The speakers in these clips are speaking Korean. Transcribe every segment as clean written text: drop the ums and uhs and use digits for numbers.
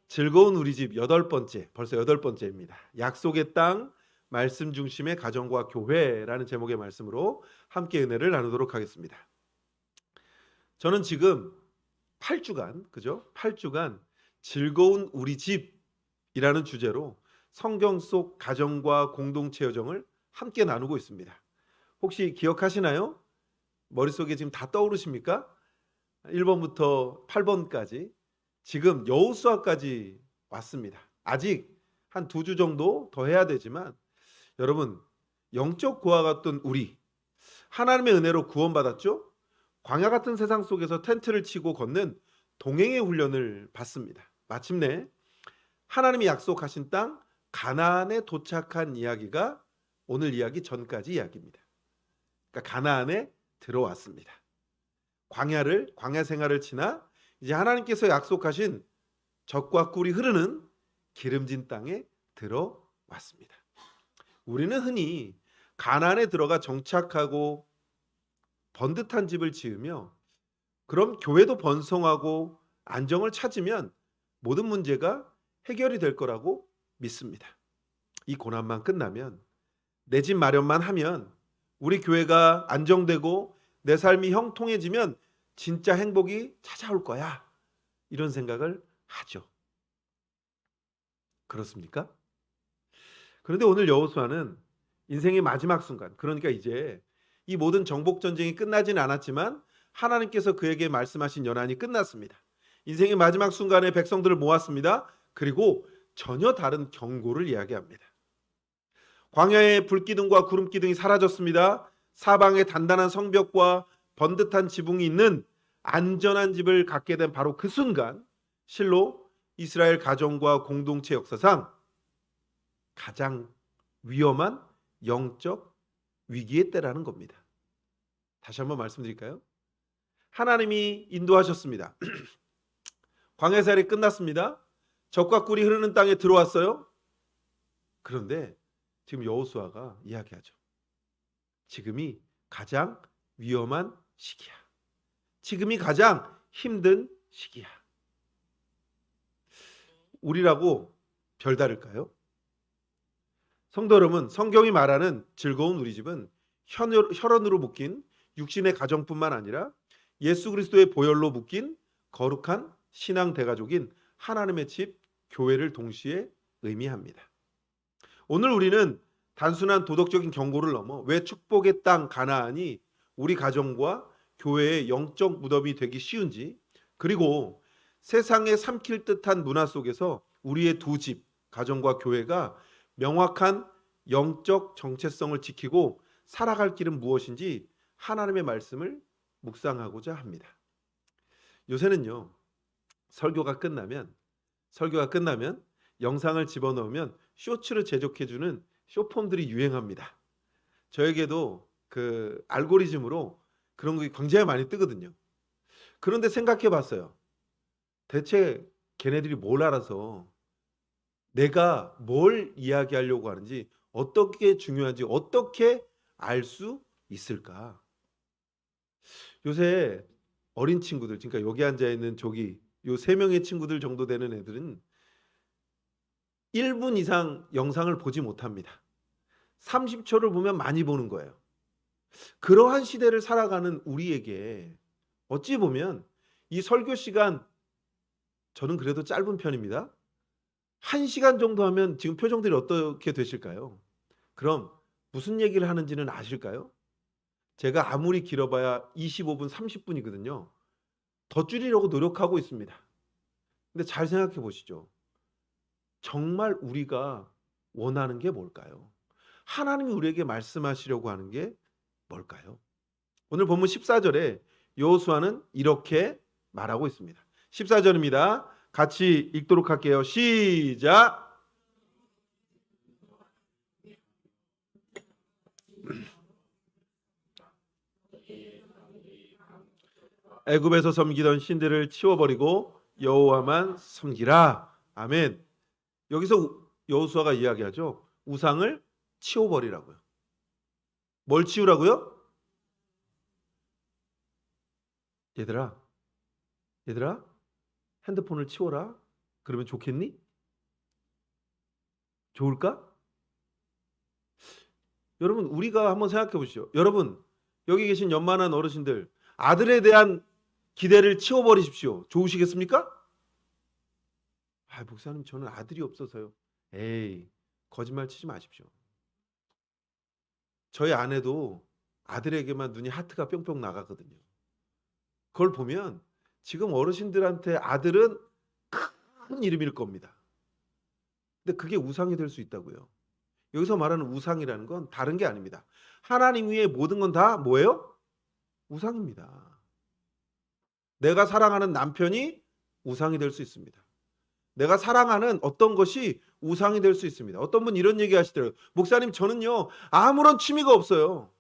즐거운 우리 집 8번째, 벌써 8번째입니다. 약속의 땅, 말씀 중심의 가정과 교회라는 제목의 말씀으로 함께 은혜를 나누도록 하겠습니다. 저는 지금 8주간, 그죠? 8주간 즐거운 우리 집이라는 주제로 성경 속 가정과 공동체 여정을 함께 나누고 있습니다. 혹시 기억하시나요? 머릿속에 지금 다 떠오르십니까? 1번부터 8번까지 지금 여호수아까지 왔습니다. 아직 한 2주 정도 더 해야 되지만 여러분, 영적 고아 같던 우리 하나님의 은혜로 구원받았죠? 광야 같은 세상 속에서 텐트를 치고 걷는 동행의 훈련을 받습니다. 마침내 하나님이 약속하신 땅 가나안에 도착한 이야기가 오늘 이야기 전까지 이야기입니다. 그러니까 가나안에 들어왔습니다. 광야 생활을 지나 이제 하나님께서 약속하신 젖과 꿀이 흐르는 기름진 땅에 들어왔습니다. 우리는 흔히 가나안에 들어가 정착하고 번듯한 집을 지으며 그럼 교회도 번성하고 안정을 찾으면 모든 문제가 해결이 될 거라고 믿습니다. 이 고난만 끝나면, 내 집 마련만 하면, 우리 교회가 안정되고 내 삶이 형통해지면 진짜 행복이 찾아올 거야. 이런 생각을 하죠. 그렇습니까? 그런데 오늘 여호수아는 인생의 마지막 순간, 그러니까 이제 이 모든 정복 전쟁이 끝나진 않았지만 하나님께서 그에게 말씀하신 연한이 끝났습니다. 인생의 마지막 순간에 백성들을 모았습니다. 그리고 전혀 다른 경고를 이야기합니다. 광야의 불기둥과 구름기둥이 사라졌습니다. 사방에 단단한 성벽과 번듯한 지붕이 있는 안전한 집을 갖게 된 바로 그 순간, 실로 이스라엘 가정과 공동체 역사상 가장 위험한 영적 위기의 때라는 겁니다. 다시 한번 말씀드릴까요? 하나님이 인도하셨습니다. 광야 생활이 끝났습니다. 젖과 꿀이 흐르는 땅에 들어왔어요. 그런데 지금 여호수아가 이야기하죠. 지금이 가장 위험한 시기야. 지금이 가장 힘든 시기야. 우리라고 별다를까요? 성도 여러분, 성경이 말하는 즐거운 우리 집은 혈연으로 묶인 육신의 가정뿐만 아니라 예수 그리스도의 보혈로 묶인 거룩한 신앙 대가족인 하나님의 집, 교회를 동시에 의미합니다. 오늘 우리는 단순한 도덕적인 경고를 넘어 왜 축복의 땅 가나안이 우리 가정과 교회의 영적 무덤이 되기 쉬운지, 그리고 세상에 삼킬 듯한 문화 속에서 우리의 두 집, 가정과 교회가 명확한 영적 정체성을 지키고 살아갈 길은 무엇인지 하나님의 말씀을 묵상하고자 합니다. 요새는요, 설교가 끝나면 영상을 집어넣으면 쇼츠를 제작해주는 쇼폼들이 유행합니다. 저에게도 그 알고리즘으로 그런 게 굉장히 많이 뜨거든요. 그런데 생각해 봤어요. 대체 걔네들이 뭘 알아서 내가 뭘 이야기하려고 하는지, 어떻게 중요한지 어떻게 알 수 있을까? 요새 어린 친구들, 그러니까 여기 앉아 있는 저기 요 3명의 친구들 정도 되는 애들은 1분 이상 영상을 보지 못합니다. 30초를 보면 많이 보는 거예요. 그러한 시대를 살아가는 우리에게 어찌 보면 이 설교 시간, 저는 그래도 짧은 편입니다. 1시간 정도 하면 지금 표정들이 어떻게 되실까요? 그럼 무슨 얘기를 하는지는 아실까요? 제가 아무리 길어봐야 25분, 30분이거든요. 더 줄이려고 노력하고 있습니다. 근데 잘 생각해 보시죠. 정말 우리가 원하는 게 뭘까요? 하나님이 우리에게 말씀하시려고 하는 게 뭘까요? 오늘 본문 14절에 여호수아는 이렇게 말하고 있습니다. 14절입니다. 같이 읽도록 할게요. 시작! 애굽에서 섬기던 신들을 치워버리고 여호와만 섬기라. 아멘. 여기서 여호수아가 이야기하죠. 우상을 치워버리라고요. 뭘 치우라고요? 얘들아, 핸드폰을 치워라. 그러면 좋겠니? 좋을까? 여러분 우리가 한번 생각해 보시죠. 여러분 여기 계신 연만한 어르신들 아들에 대한 기대를 치워버리십시오. 좋으시겠습니까? 아, 목사님 저는 아들이 없어서요. 에이, 거짓말 치지 마십시오. 저희 아내도 아들에게만 눈이 하트가 뿅뿅 나가거든요. 그걸 보면 지금 어르신들한테 아들은 큰 이름일 겁니다. 근데 그게 우상이 될 수 있다고요. 여기서 말하는 우상이라는 건 다른 게 아닙니다. 하나님 위에 모든 건 다 뭐예요? 우상입니다. 내가 사랑하는 남편이 우상이 될 수 있습니다. 내가 사랑하는 어떤 것이 우상이 될 수 있습니다. 어떤 분 이런 얘기 하시더라고요. 목사님 저는요 아무런 취미가 없어요.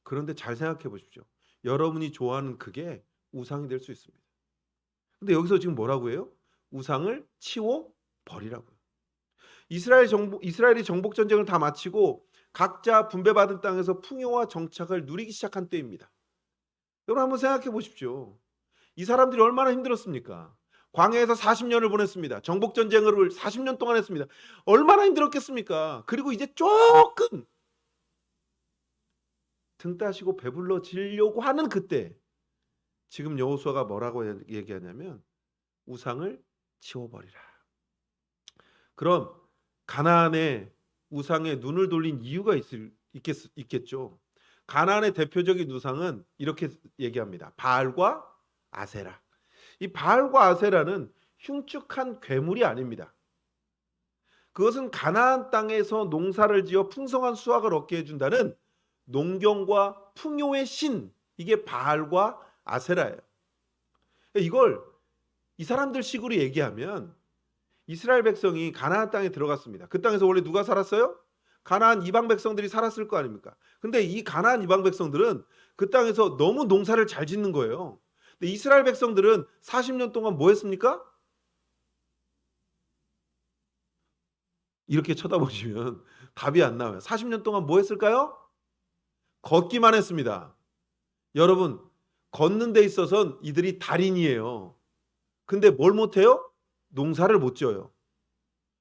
그런데 잘 생각해 보십시오. 여러분이 좋아하는 그게 우상이 될 수 있습니다. 근데 여기서 지금 뭐라고 해요? 우상을 치워 버리라고요. 이스라엘이 정복 전쟁을 다 마치고 각자 분배받은 땅에서 풍요와 정착을 누리기 시작한 때입니다. 여러분 한번 생각해 보십시오. 이 사람들이 얼마나 힘들었습니까? 광야에서 40년을 보냈습니다. 정복 전쟁을 40년 동안 했습니다. 얼마나 힘들었겠습니까? 그리고 이제 조금 등 따시고 배불러지려고 하는 그때 지금 여호수아가 뭐라고 얘기하냐면 우상을 치워버리라. 그럼 가나안의 우상에 눈을 돌린 이유가 있겠죠. 가나안의 대표적인 우상은 이렇게 얘기합니다. 바알과 아세라. 이 바알과 아세라는 흉측한 괴물이 아닙니다. 그것은 가나안 땅에서 농사를 지어 풍성한 수확을 얻게 해준다는 농경과 풍요의 신, 이게 바알과 아세라예요. 이걸 이 사람들 식으로 얘기하면 이스라엘 백성이 가나안 땅에 들어갔습니다. 그 땅에서 원래 누가 살았어요? 가나안 이방 백성들이 살았을 거 아닙니까? 근데 이 가나안 이방 백성들은 그 땅에서 너무 농사를 잘 짓는 거예요. 근데 이스라엘 백성들은 40년 동안 뭐 했습니까? 이렇게 쳐다보시면 답이 안 나와요. 40년 동안 뭐 했을까요? 걷기만 했습니다. 여러분, 걷는 데 있어서는 이들이 달인이에요. 근데 뭘 못해요? 농사를 못 지어요.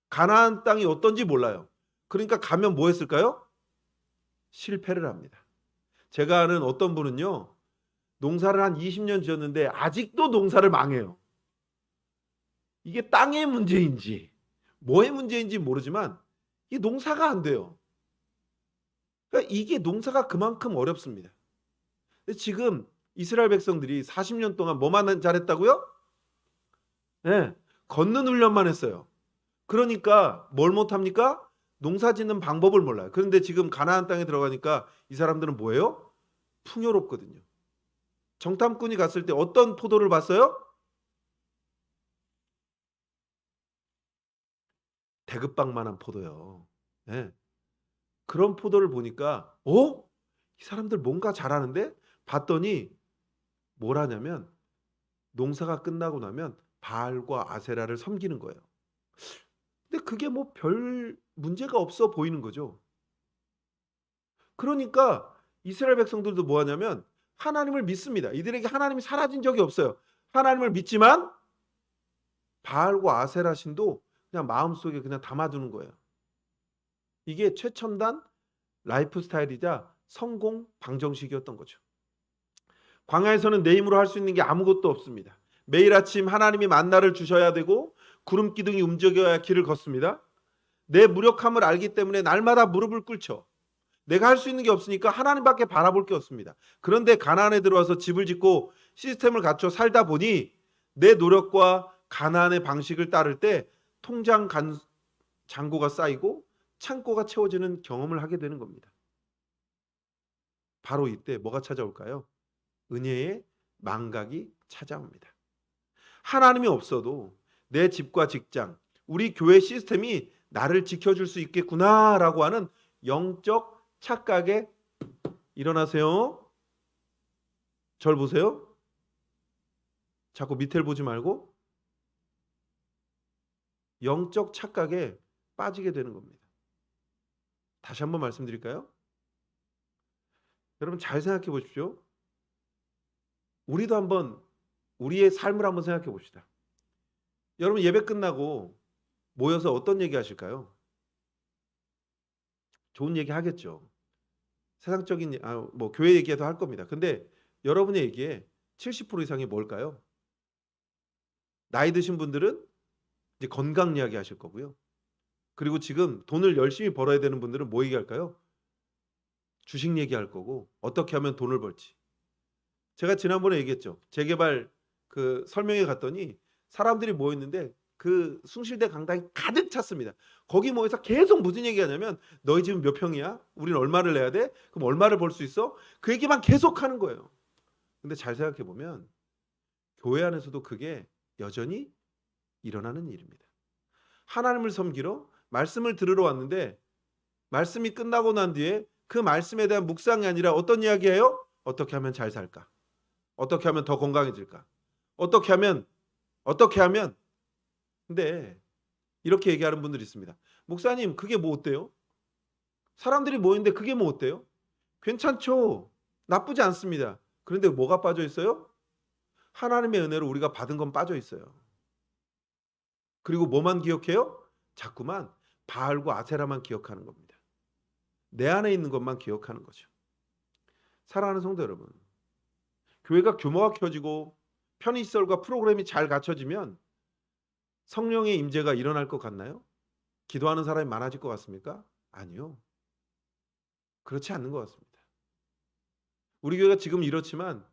가나안 땅이 어떤지 몰라요. 그러니까 가면 뭐 했을까요? 실패를 합니다. 제가 아는 어떤 분은요, 농사를 한 20년 지었는데 아직도 농사를 망해요. 이게 땅의 문제인지 뭐의 문제인지 모르지만 이 농사가 안 돼요. 그러니까 이게 농사가 그만큼 어렵습니다. 지금 이스라엘 백성들이 40년 동안 뭐만 잘했다고요? 네, 걷는 훈련만 했어요. 그러니까 뭘 못합니까? 농사 짓는 방법을 몰라요. 그런데 지금 가나안 땅에 들어가니까 이 사람들은 뭐예요? 풍요롭거든요. 정탐꾼이 갔을 때 어떤 포도를 봤어요? 대급박만한 포도요. 네. 그런 포도를 보니까 이 사람들 뭔가 잘하는데? 봤더니 뭘 하냐면 농사가 끝나고 나면 바알과 아세라를 섬기는 거예요. 근데 그게 뭐 별 문제가 없어 보이는 거죠. 그러니까 이스라엘 백성들도 뭐 하냐면 하나님을 믿습니다. 이들에게 하나님이 사라진 적이 없어요. 하나님을 믿지만 바알과 아세라 신도 그냥 마음속에 그냥 담아두는 거예요. 이게 최첨단 라이프 스타일이자 성공 방정식이었던 거죠. 광야에서는 내 힘으로 할 수 있는 게 아무것도 없습니다. 매일 아침 하나님이 만나를 주셔야 되고 구름 기둥이 움직여야 길을 걷습니다. 내 무력함을 알기 때문에 날마다 무릎을 꿇죠. 내가 할 수 있는 게 없으니까 하나님밖에 바라볼 게 없습니다. 그런데 가나안에 들어와서 집을 짓고 시스템을 갖춰 살다 보니 내 노력과 가나안의 방식을 따를 때 통장 잔고가 쌓이고 창고가 채워지는 경험을 하게 되는 겁니다. 바로 이때 뭐가 찾아올까요? 은혜의 망각이 찾아옵니다. 하나님이 없어도 내 집과 직장, 우리 교회 시스템이 나를 지켜줄 수 있겠구나라고 하는 영적 착각에 일어나세요. 절 보세요. 자꾸 밑에를 보지 말고 영적 착각에 빠지게 되는 겁니다. 다시 한번 말씀드릴까요? 여러분 잘 생각해 보십시오. 우리도 한번 우리의 삶을 한번 생각해 봅시다. 여러분 예배 끝나고 모여서 어떤 얘기 하실까요? 좋은 얘기 하겠죠. 세상적인 뭐 교회 얘기도 할 겁니다. 근데 여러분의 얘기에 70% 이상이 뭘까요? 나이 드신 분들은 이제 건강 이야기 하실 거고요. 그리고 지금 돈을 열심히 벌어야 되는 분들은 뭐 얘기할까요? 주식 얘기할 거고 어떻게 하면 돈을 벌지. 제가 지난번에 얘기했죠. 재개발 그 설명회 갔더니 사람들이 모여 있는데 그 숭실대 강당이 가득 찼습니다. 거기 모여서 계속 무슨 얘기하냐면 너희 집은 몇 평이야? 우리는 얼마를 내야 돼? 그럼 얼마를 벌 수 있어? 그 얘기만 계속 하는 거예요. 근데 잘 생각해 보면 교회 안에서도 그게 여전히 일어나는 일입니다. 하나님을 섬기러 말씀을 들으러 왔는데 말씀이 끝나고 난 뒤에 그 말씀에 대한 묵상이 아니라 어떤 이야기예요? 어떻게 하면 잘 살까? 어떻게 하면 더 건강해질까? 어떻게 하면 근데 이렇게 얘기하는 분들이 있습니다. 목사님 그게 뭐 어때요? 사람들이 모이는데 그게 뭐 어때요? 괜찮죠. 나쁘지 않습니다. 그런데 뭐가 빠져 있어요? 하나님의 은혜로 우리가 받은 건 빠져 있어요. 그리고 뭐만 기억해요? 자꾸만 바알과 아세라만 기억하는 겁니다. 내 안에 있는 것만 기억하는 거죠. 사랑하는 성도 여러분, 교회가 규모가 커지고 편의시설과 프로그램이 잘 갖춰지면 성령의 임재가 일어날 것 같나요? 기도하는 사람이 많아질 것 같습니까? 아니요. 그렇지 않는 것 같습니다. 우리 교회가 지금 이렇지만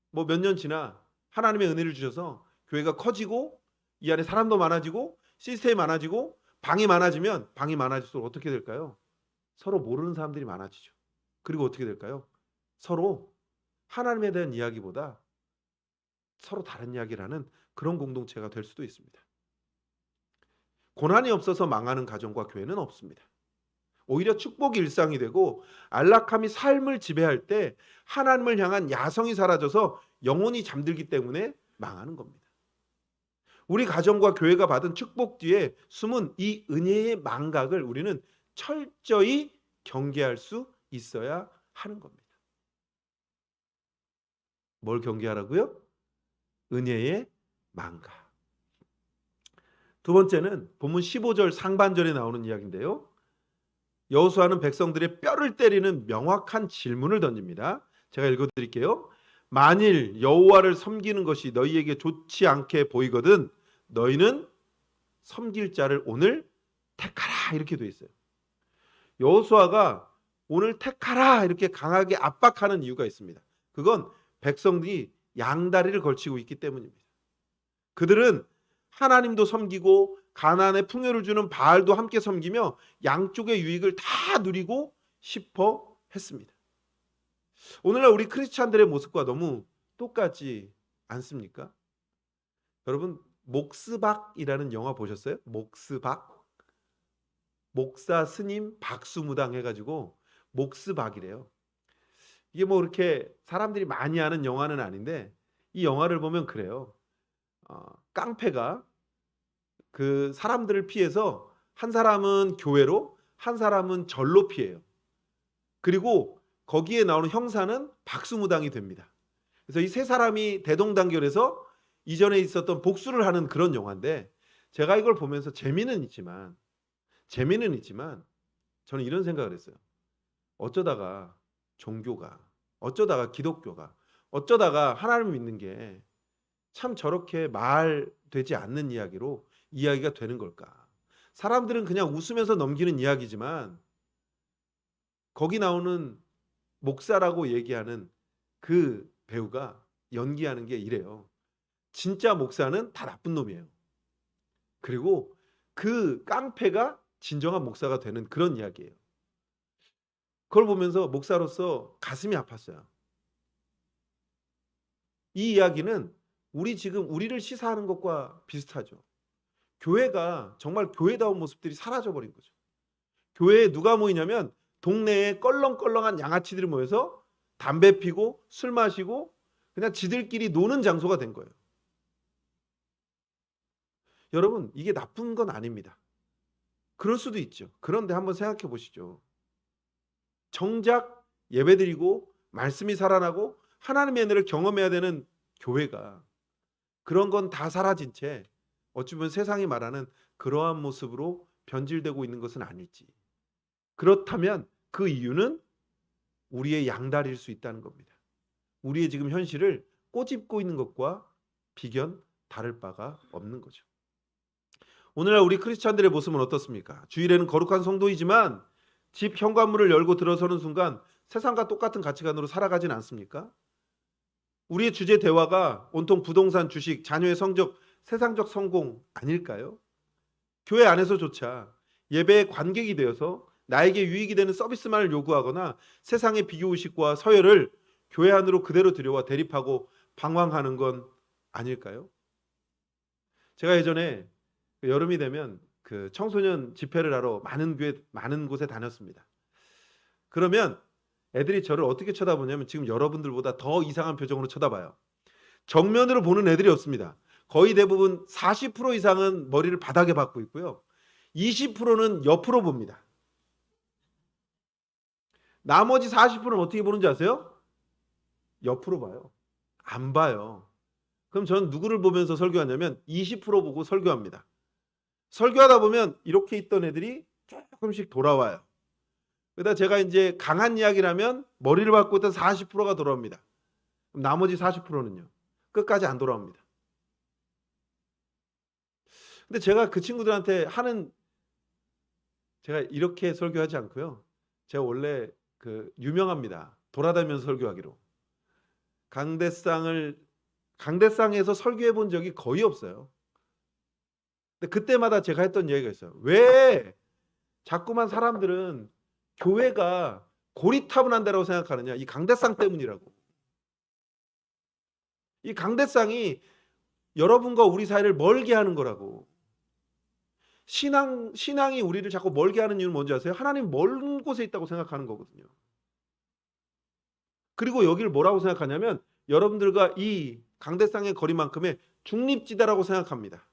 뭐 몇 년 지나 하나님의 은혜를 주셔서 교회가 커지고 이 안에 사람도 많아지고 시스템이 많아지고 방이 많아지면 방이 많아질수록 어떻게 될까요? 서로 모르는 사람들이 많아지죠. 그리고 어떻게 될까요? 서로 하나님에 대한 이야기보다 서로 다른 이야기를 하는 그런 공동체가 될 수도 있습니다. 고난이 없어서 망하는 가정과 교회는 없습니다. 오히려 축복이 일상이 되고 안락함이 삶을 지배할 때 하나님을 향한 야성이 사라져서 영혼이 잠들기 때문에 망하는 겁니다. 우리 가정과 교회가 받은 축복 뒤에 숨은 이 은혜의 망각을 우리는 철저히 경계할 수 있어야 하는 겁니다. 뭘 경계하라고요? 은혜의 망각. 두 번째는 본문 15절 상반절에 나오는 이야기인데요. 여호수아는 백성들의 뼈를 때리는 명확한 질문을 던집니다. 제가 읽어드릴게요. 만일 여호와를 섬기는 것이 너희에게 좋지 않게 보이거든 너희는 섬길 자를 오늘 택하라 이렇게 돼 있어요. 여호수아가 오늘 택하라 이렇게 강하게 압박하는 이유가 있습니다. 그건 백성들이 양다리를 걸치고 있기 때문입니다. 그들은 하나님도 섬기고 가나안에 풍요를 주는 바알도 함께 섬기며 양쪽의 유익을 다 누리고 싶어 했습니다. 오늘날 우리 크리스찬들의 모습과 너무 똑같지 않습니까? 여러분 목스박이라는 영화 보셨어요? 목스박? 목사 스님 박수무당 해가지고 목스박이래요. 이게 뭐 이렇게 사람들이 많이 아는 영화는 아닌데 이 영화를 보면 그래요. 깡패가 그 사람들을 피해서 한 사람은 교회로 한 사람은 절로 피해요. 그리고 거기에 나오는 형사는 박수무당이 됩니다. 그래서 이 세 사람이 대동단결해서 이전에 있었던 복수를 하는 그런 영화인데 제가 이걸 보면서 재미는 있지만 저는 이런 생각을 했어요. 어쩌다가 종교가 어쩌다가 기독교가 어쩌다가 하나님을 믿는 게 참 저렇게 말되지 않는 이야기로 이야기가 되는 걸까? 사람들은 그냥 웃으면서 넘기는 이야기지만 거기 나오는 목사라고 얘기하는 그 배우가 연기하는 게 이래요. 진짜 목사는 다 나쁜 놈이에요. 그리고 그 깡패가 진정한 목사가 되는 그런 이야기예요. 그걸 보면서 목사로서 가슴이 아팠어요. 이 이야기는 우리를 시사하는 것과 비슷하죠. 교회가 정말 교회다운 모습들이 사라져버린 거죠. 교회에 누가 모이냐면 동네에 껄렁껄렁한 양아치들이 모여서 담배 피고 술 마시고 그냥 지들끼리 노는 장소가 된 거예요. 여러분 이게 나쁜 건 아닙니다. 그럴 수도 있죠. 그런데 한번 생각해 보시죠. 정작 예배드리고 말씀이 살아나고 하나님의 은혜를 경험해야 되는 교회가 그런 건 다 사라진 채 어찌 보면 세상이 말하는 그러한 모습으로 변질되고 있는 것은 아닐지. 그렇다면 그 이유는 우리의 양다리일 수 있다는 겁니다. 우리의 지금 현실을 꼬집고 있는 것과 비견 다를 바가 없는 거죠. 오늘날 우리 크리스찬들의 모습은 어떻습니까? 주일에는 거룩한 성도이지만 집 현관문을 열고 들어서는 순간 세상과 똑같은 가치관으로 살아가진 않습니까? 우리의 주제 대화가 온통 부동산, 주식, 자녀의 성적, 세상적 성공 아닐까요? 교회 안에서조차 예배의 관객이 되어서 나에게 유익이 되는 서비스만을 요구하거나 세상의 비교의식과 서열을 교회 안으로 그대로 들여와 대립하고 방황하는 건 아닐까요? 제가 예전에 여름이 되면 그 청소년 집회를 하러 많은 곳에 다녔습니다. 그러면 애들이 저를 어떻게 쳐다보냐면 지금 여러분들보다 더 이상한 표정으로 쳐다봐요. 정면으로 보는 애들이 없습니다. 거의 대부분 40% 이상은 머리를 바닥에 박고 있고요. 20%는 옆으로 봅니다. 나머지 40%는 어떻게 보는지 아세요? 옆으로 봐요. 안 봐요. 그럼 저는 누구를 보면서 설교하냐면 20% 보고 설교합니다. 설교하다 보면 이렇게 있던 애들이 조금씩 돌아와요. 그러다 제가 이제 강한 이야기를 하면 머리를 박고 있던 40%가 돌아옵니다. 그럼 나머지 40%는요. 끝까지 안 돌아옵니다. 근데 제가 그 친구들한테 제가 이렇게 설교하지 않고요. 제가 원래 유명합니다. 돌아다니면서 설교하기로. 강대상에서 설교해 본 적이 거의 없어요. 근데 그때마다 제가 했던 얘기가 있어요. 왜 자꾸만 사람들은 교회가 고리타분한다라고 생각하느냐. 이 강대상 때문이라고. 이 강대상이 여러분과 우리 사이를 멀게 하는 거라고. 신앙이 우리를 자꾸 멀게 하는 이유는 뭔지 아세요? 하나님 먼 곳에 있다고 생각하는 거거든요. 그리고 여기를 뭐라고 생각하냐면 여러분들과 이 강대상의 거리만큼의 중립지대라고 생각합니다.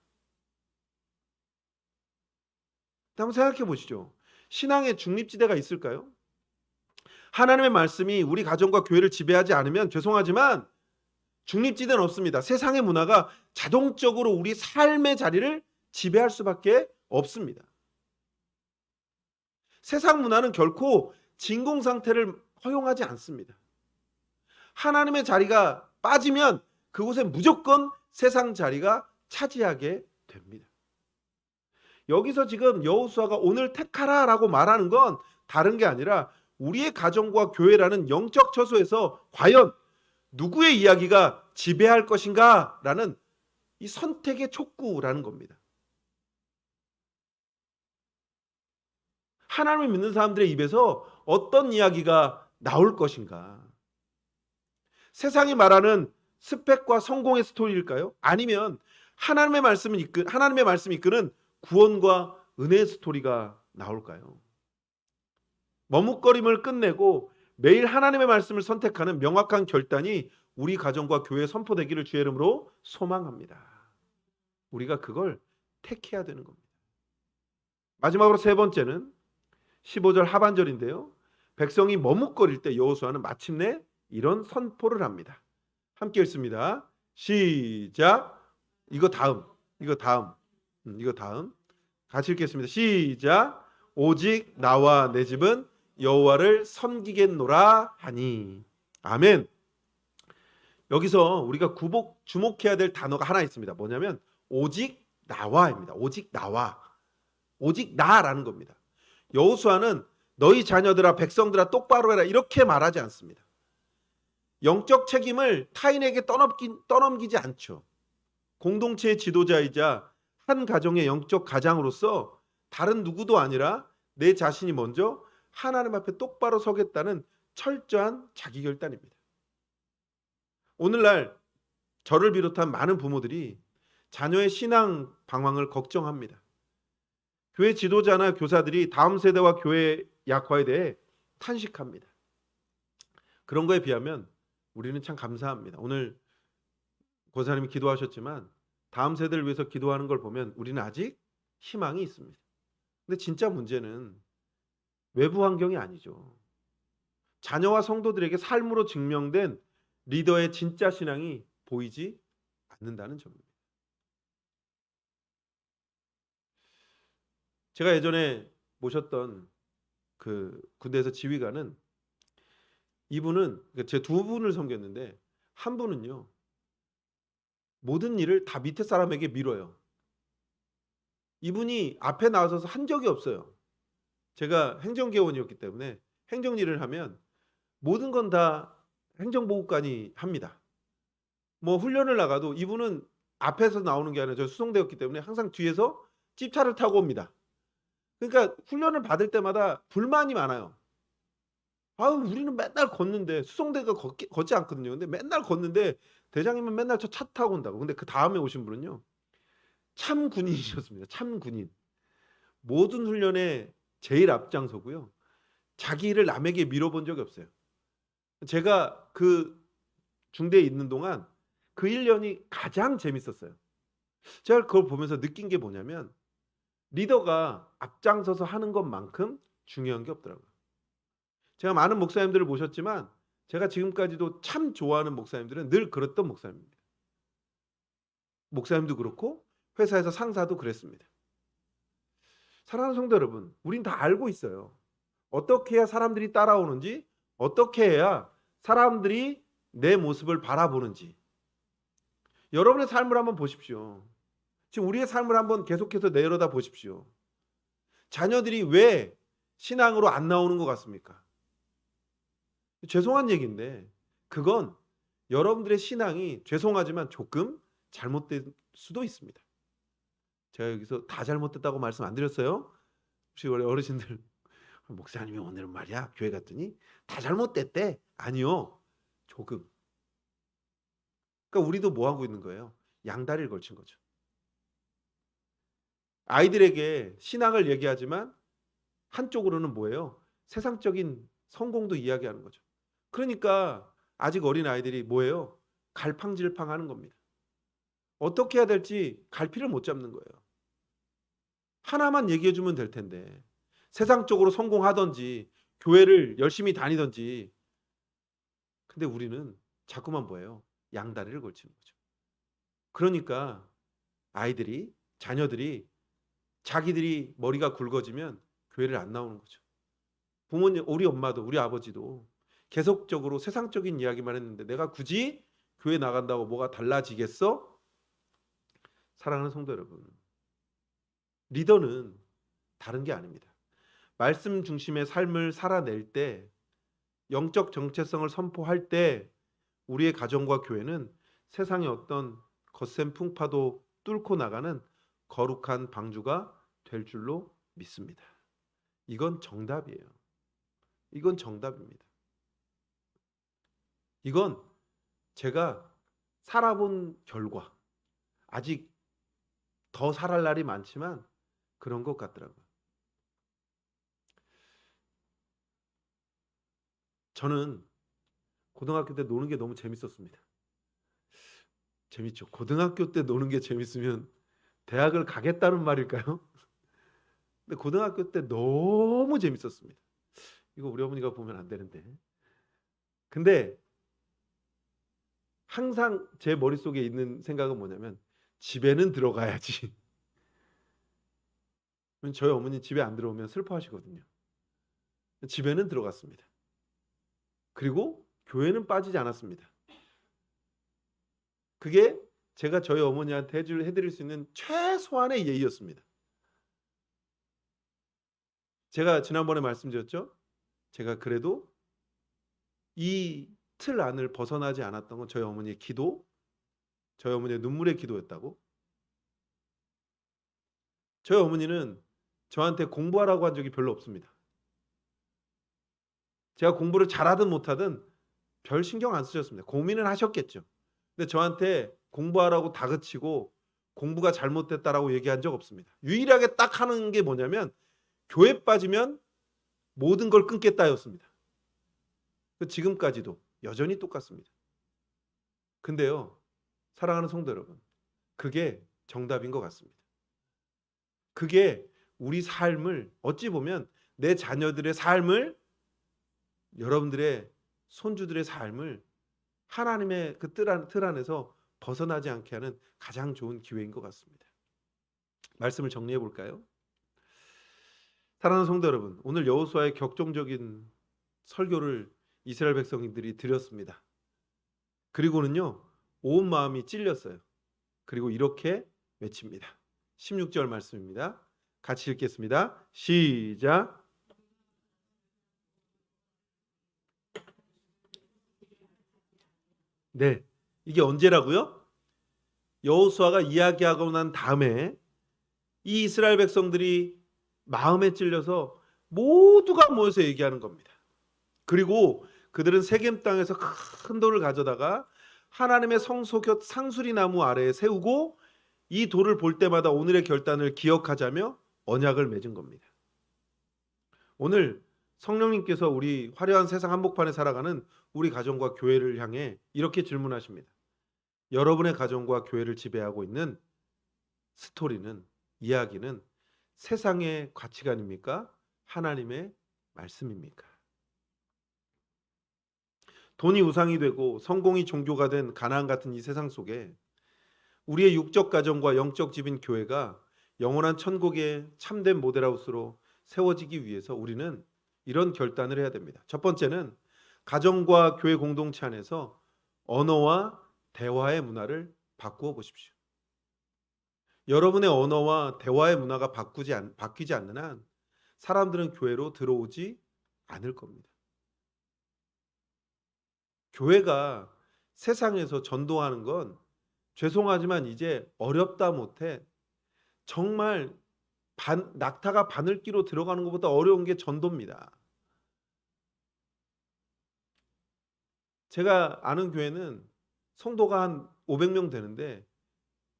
한번 생각해 보시죠. 신앙의 중립지대가 있을까요? 하나님의 말씀이 우리 가정과 교회를 지배하지 않으면 죄송하지만 중립지대는 없습니다. 세상의 문화가 자동적으로 우리 삶의 자리를 지배할 수밖에 없습니다. 세상 문화는 결코 진공 상태를 허용하지 않습니다. 하나님의 자리가 빠지면 그곳에 무조건 세상 자리가 차지하게 됩니다. 여기서 지금 여호수아가 오늘 택하라라고 말하는 건 다른 게 아니라 우리의 가정과 교회라는 영적 처소에서 과연 누구의 이야기가 지배할 것인가라는 이 선택의 촉구라는 겁니다. 하나님을 믿는 사람들의 입에서 어떤 이야기가 나올 것인가? 세상이 말하는 스펙과 성공의 스토리일까요? 아니면 하나님의 말씀이 이끄는 구원과 은혜의 스토리가 나올까요? 머뭇거림을 끝내고 매일 하나님의 말씀을 선택하는 명확한 결단이 우리 가정과 교회에 선포되기를 주의 이름으로 소망합니다. 우리가 그걸 택해야 되는 겁니다. 마지막으로 세 번째는 15절 하반절인데요. 백성이 머뭇거릴 때 여호수아는 마침내 이런 선포를 합니다. 함께 읽습니다. 시작. 이거 다음. 같이 읽겠습니다. 시작. 오직 나와 내 집은 여호와를 섬기겠노라 하니. 아멘. 여기서 우리가 주목해야 될 단어가 하나 있습니다. 뭐냐면 오직 나와입니다. 오직 나와. 오직 나라는 겁니다. 여호수아는 너희 자녀들아 백성들아 똑바로 해라 이렇게 말하지 않습니다. 영적 책임을 타인에게 떠넘기지 않죠. 공동체의 지도자이자 한 가정의 영적 가장으로서 다른 누구도 아니라 내 자신이 먼저 하나님 앞에 똑바로 서겠다는 철저한 자기결단입니다. 오늘날 저를 비롯한 많은 부모들이 자녀의 신앙 방황을 걱정합니다. 교회 지도자나 교사들이 다음 세대와 교회의 약화에 대해 탄식합니다. 그런 거에 비하면 우리는 참 감사합니다. 오늘 고사님이 기도하셨지만 다음 세대를 위해서 기도하는 걸 보면 우리는 아직 희망이 있습니다. 근데 진짜 문제는 외부 환경이 아니죠. 자녀와 성도들에게 삶으로 증명된 리더의 진짜 신앙이 보이지 않는다는 점입니다. 제가 예전에 모셨던 그 군대에서 지휘관은, 이분은 제 두 분을 섬겼는데 한 분은요, 모든 일을 다 밑에 사람에게 밀어요. 이분이 앞에 나서서 한 적이 없어요. 제가 행정개원이었기 때문에 행정일을 하면 모든 건 다 행정보고관이 합니다. 뭐 훈련을 나가도 이분은 앞에서 나오는 게 아니라, 저 수송대였기 때문에 항상 뒤에서 찝차를 타고 옵니다. 그러니까 훈련을 받을 때마다 불만이 많아요. "아유 우리는 맨날 걷는데." 수송대가 걷지 않거든요. 근데 맨날 걷는데 대장님은 맨날 저 차 타고 온다고. 근데 그다음에 오신 분은요, 참 군인이셨습니다. 참 군인. 모든 훈련에 제일 앞장서고요. 자기 일을 남에게 밀어본 적이 없어요. 제가 그 중대에 있는 동안 그 1 년이 가장 재밌었어요. 제가 그걸 보면서 느낀 게 뭐냐면, 리더가 앞장서서 하는 것만큼 중요한 게 없더라고요. 제가 많은 목사님들을 모셨지만 제가 지금까지도 참 좋아하는 목사님들은 늘 그랬던 목사님입니다. 목사님도 그렇고 회사에서 상사도 그랬습니다. 사랑하는 성도 여러분, 우린 다 알고 있어요. 어떻게 해야 사람들이 따라오는지, 어떻게 해야 사람들이 내 모습을 바라보는지. 여러분의 삶을 한번 보십시오. 지금 우리의 삶을 한번 계속해서 내려다 보십시오. 자녀들이 왜 신앙으로 안 나오는 것 같습니까? 죄송한 얘기인데 그건 여러분들의 신앙이, 죄송하지만 조금 잘못될 수도 있습니다. 제가 여기서 다 잘못됐다고 말씀 안 드렸어요? 혹시 우리 어르신들 목사님이 오늘은 말이야 교회 갔더니 다 잘못됐대. 아니요. 조금. 그러니까 우리도 뭐 하고 있는 거예요? 양다리를 걸친 거죠. 아이들에게 신앙을 얘기하지만 한쪽으로는 뭐예요? 세상적인 성공도 이야기하는 거죠. 그러니까 아직 어린 아이들이 뭐예요? 갈팡질팡하는 겁니다. 어떻게 해야 될지 갈피를 못 잡는 거예요. 하나만 얘기해 주면 될 텐데 세상적으로 성공하든지 교회를 열심히 다니든지. 근데 우리는 자꾸만 뭐예요? 양다리를 걸치는 거죠. 그러니까 아이들이, 자녀들이 자기들이 머리가 굵어지면 교회를 안 나오는 거죠. 부모님, 우리 엄마도 우리 아버지도 계속적으로 세상적인 이야기만 했는데 내가 굳이 교회 나간다고 뭐가 달라지겠어? 사랑하는 성도 여러분, 리더는 다른 게 아닙니다. 말씀 중심의 삶을 살아낼 때, 영적 정체성을 선포할 때 우리의 가정과 교회는 세상의 어떤 거센 풍파도 뚫고 나가는 거룩한 방주가 될 줄로 믿습니다. 이건 정답이에요. 이건 정답입니다. 이건 제가 살아본 결과, 아직 더 살아갈 날이 많지만 그런 것 같더라고요. 저는 고등학교 때 노는 게 너무 재밌었습니다. 재밌죠. 고등학교 때 노는 게 재밌으면 대학을 가겠다는 말일까요? 근데 고등학교 때 너무 재밌었습니다. 이거 우리 어머니가 보면 안 되는데. 근데 항상 제 머릿속에 있는 생각은 뭐냐면 집에는 들어가야지. 저희 어머니 집에 안 들어오면 슬퍼하시거든요. 집에는 들어갔습니다. 그리고 교회는 빠지지 않았습니다. 그게 제가 저희 어머니한테 해드릴 수 있는 최소한의 예의였습니다. 제가 지난번에 말씀드렸죠? 제가 그래도 이 틀 안을 벗어나지 않았던 건 저희 어머니의 기도, 저희 어머니의 눈물의 기도였다고. 저희 어머니는 저한테 공부하라고 한 적이 별로 없습니다. 제가 공부를 잘하든 못하든 별 신경 안 쓰셨습니다. 고민은 하셨겠죠. 근데 저한테 공부하라고 다그치고 공부가 잘못됐다라고 얘기한 적 없습니다. 유일하게 딱 하는 게 뭐냐면 교회 빠지면 모든 걸 끊겠다였습니다. 지금까지도 여전히 똑같습니다. 근데요, 사랑하는 성도 여러분, 그게 정답인 것 같습니다. 그게 우리 삶을, 어찌 보면 내 자녀들의 삶을, 여러분들의 손주들의 삶을 하나님의 그 틀 안에서 벗어나지 않게 하는 가장 좋은 기회인 것 같습니다. 말씀을 정리해 볼까요? 사랑하는 성도 여러분, 오늘 여호수아의 격정적인 설교를 이스라엘 백성들이 드렸습니다. 그리고는요, 온 마음이 찔렸어요. 그리고 이렇게 외칩니다. 16절 말씀입니다. 같이 읽겠습니다. 시작. 네, 이게 언제라고요? 여호수아가 이야기하고 난 다음에 이 이스라엘 백성들이 마음에 찔려서 모두가 모여서 얘기하는 겁니다. 그리고 그들은 세겜 땅에서 큰 돌을 가져다가 하나님의 성소 곁 상수리 나무 아래에 세우고 이 돌을 볼 때마다 오늘의 결단을 기억하자며 언약을 맺은 겁니다. 오늘 성령님께서 우리 화려한 세상 한복판에 살아가는 우리 가정과 교회를 향해 이렇게 질문하십니다. 여러분의 가정과 교회를 지배하고 있는 스토리는, 이야기는 세상의 가치관입니까? 하나님의 말씀입니까? 돈이 우상이 되고 성공이 종교가 된 가나안 같은 이 세상 속에 우리의 육적 가정과 영적 집인 교회가 영원한 천국의 참된 모델하우스로 세워지기 위해서 우리는 이런 결단을 해야 됩니다. 첫 번째는 가정과 교회 공동체 안에서 언어와 대화의 문화를 바꾸어 보십시오. 여러분의 언어와 대화의 문화가 바뀌지 않는 한 사람들은 교회로 들어오지 않을 겁니다. 교회가 세상에서 전도하는 건 죄송하지만 이제 어렵다 못해 정말 낙타가 바늘기로 들어가는 것보다 어려운 게 전도입니다. 제가 아는 교회는 성도가 한 500명 되는데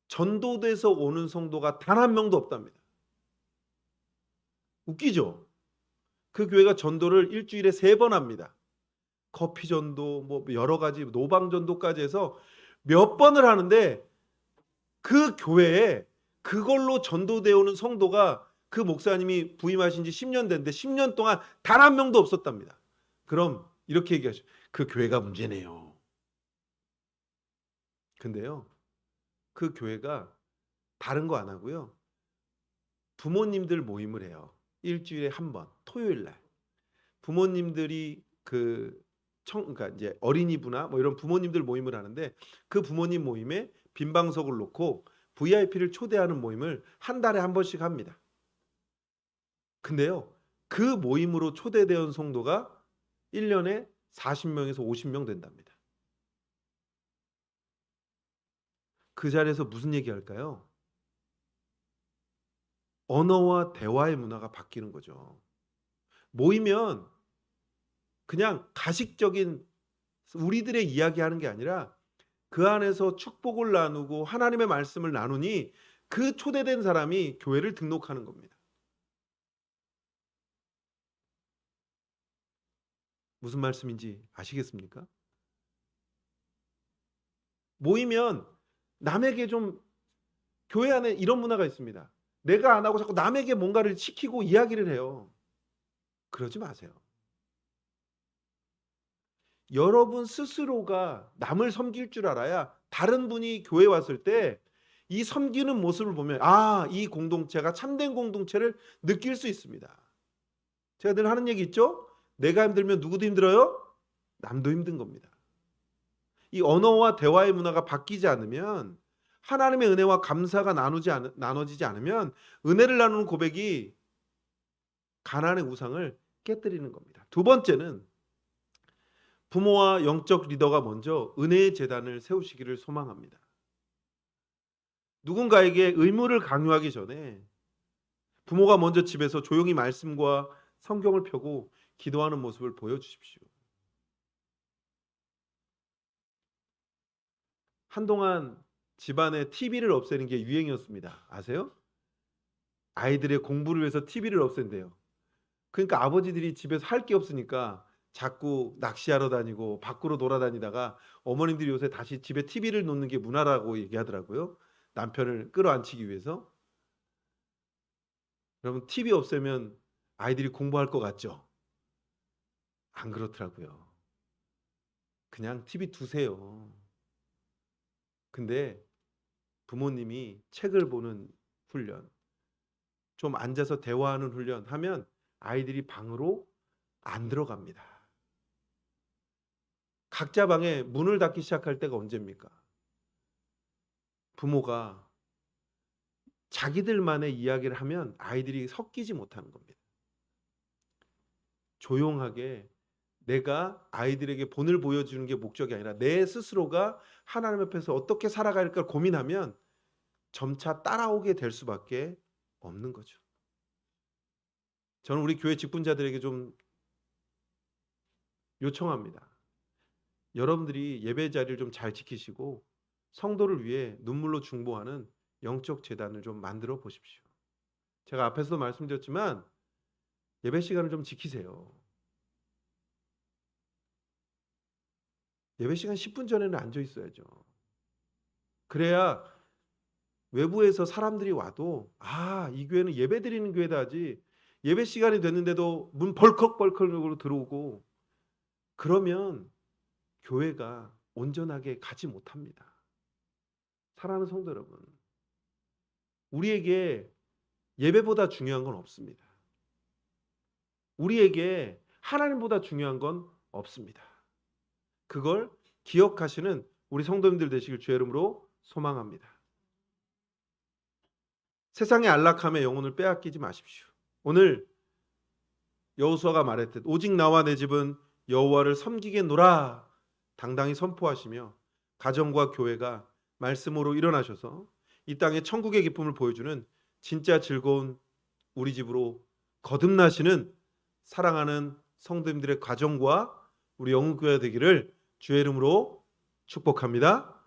전도돼서 오는 성도가 단 한 명도 없답니다. 웃기죠? 그 교회가 전도를 일주일에 3번 합니다. 커피 전도, 뭐 여러 가지 노방 전도까지 해서 몇 번을 하는데 그 교회에 그걸로 전도되어 오는 성도가 그 목사님이 부임하신 지 10년 됐는데 10년 동안 단 한 명도 없었답니다. 그럼 이렇게 얘기하죠. 그 교회가 문제네요. 근데요, 그 교회가 다른 거 안 하고요. 부모님들 모임을 해요. 일주일에 한 번, 토요일 날. 부모님들이 그러니까 이제 어린이부나 뭐 이런 부모님들 모임을 하는데 그 부모님 모임에 빈방석을 놓고 VIP를 초대하는 모임을 한 달에 한 번씩 합니다. 근데요, 그 모임으로 초대되어 온 성도가 1년에 40명에서 50명 된답니다. 그 자리에서 무슨 얘기 할까요? 언어와 대화의 문화가 바뀌는 거죠. 모이면 그냥 가식적인 우리들의 이야기하는 게 아니라 그 안에서 축복을 나누고 하나님의 말씀을 나누니 그 초대된 사람이 교회를 등록하는 겁니다. 무슨 말씀인지 아시겠습니까? 모이면 남에게 좀 교회 안에 이런 문화가 있습니다. 내가 안 하고 자꾸 남에게 뭔가를 시키고 이야기를 해요. 그러지 마세요. 여러분 스스로가 남을 섬길 줄 알아야 다른 분이 교회 왔을 때 이 섬기는 모습을 보면 이 공동체가 참된 공동체를 느낄 수 있습니다. 제가 늘 하는 얘기 있죠? 내가 힘들면 누구도 힘들어요? 남도 힘든 겁니다. 이 언어와 대화의 문화가 바뀌지 않으면 하나님의 은혜와 감사가 나눠지지 않으면 은혜를 나누는 고백이 가나안의 우상을 깨뜨리는 겁니다. 두 번째는 부모와 영적 리더가 먼저 은혜의 제단을 세우시기를 소망합니다. 누군가에게 의무를 강요하기 전에 부모가 먼저 집에서 조용히 말씀과 성경을 펴고 기도하는 모습을 보여주십시오. 한동안 집안에 TV를 없애는 게 유행이었습니다. 아세요? 아이들의 공부를 위해서 TV를 없앤대요. 그러니까 아버지들이 집에서 할 게 없으니까 자꾸 낚시하러 다니고 밖으로 돌아다니다가 어머님들이 요새 다시 집에 TV를 놓는 게 문화라고 얘기하더라고요. 남편을 끌어안치기 위해서. 여러분 TV 없애면 아이들이 공부할 것 같죠? 안 그렇더라고요. 그냥 TV 두세요. 근데 부모님이 책을 보는 훈련, 좀 앉아서 대화하는 훈련 하면 아이들이 방으로 안 들어갑니다. 각자 방에 문을 닫기 시작할 때가 언제입니까? 부모가 자기들만의 이야기를 하면 아이들이 섞이지 못하는 겁니다. 조용하게 내가 아이들에게 본을 보여주는 게 목적이 아니라 내 스스로가 하나님 앞에서 어떻게 살아갈까 고민하면 점차 따라오게 될 수밖에 없는 거죠. 저는 우리 교회 직분자들에게 좀 요청합니다. 여러분들이 예배 자리를 좀 잘 지키시고 성도를 위해 눈물로 중보하는 영적 재단을 좀 만들어 보십시오. 제가 앞에서도 말씀드렸지만 예배 시간을 좀 지키세요. 예배 시간 10분 전에는 앉아 있어야죠. 그래야 외부에서 사람들이 와도 이 교회는 예배 드리는 교회다 하지, 예배 시간이 됐는데도 문 벌컥벌컥으로 들어오고 그러면 교회가 온전하게 가지 못합니다. 사랑하는 성도 여러분, 우리에게 예배보다 중요한 건 없습니다. 우리에게 하나님보다 중요한 건 없습니다. 그걸 기억하시는 우리 성도님들 되시길 주의 이름으로 소망합니다. 세상의 안락함에 영혼을 빼앗기지 마십시오. 오늘 여호수아가 말했듯 오직 나와 내 집은 여호와를 섬기겠노라 당당히 선포하시며 가정과 교회가 말씀으로 일어나셔서 이 땅에 천국의 기쁨을 보여주는 진짜 즐거운 우리 집으로 거듭나시는 사랑하는 성도님들의 가정과 우리 영웅교회 되기를 주의 이름으로 축복합니다.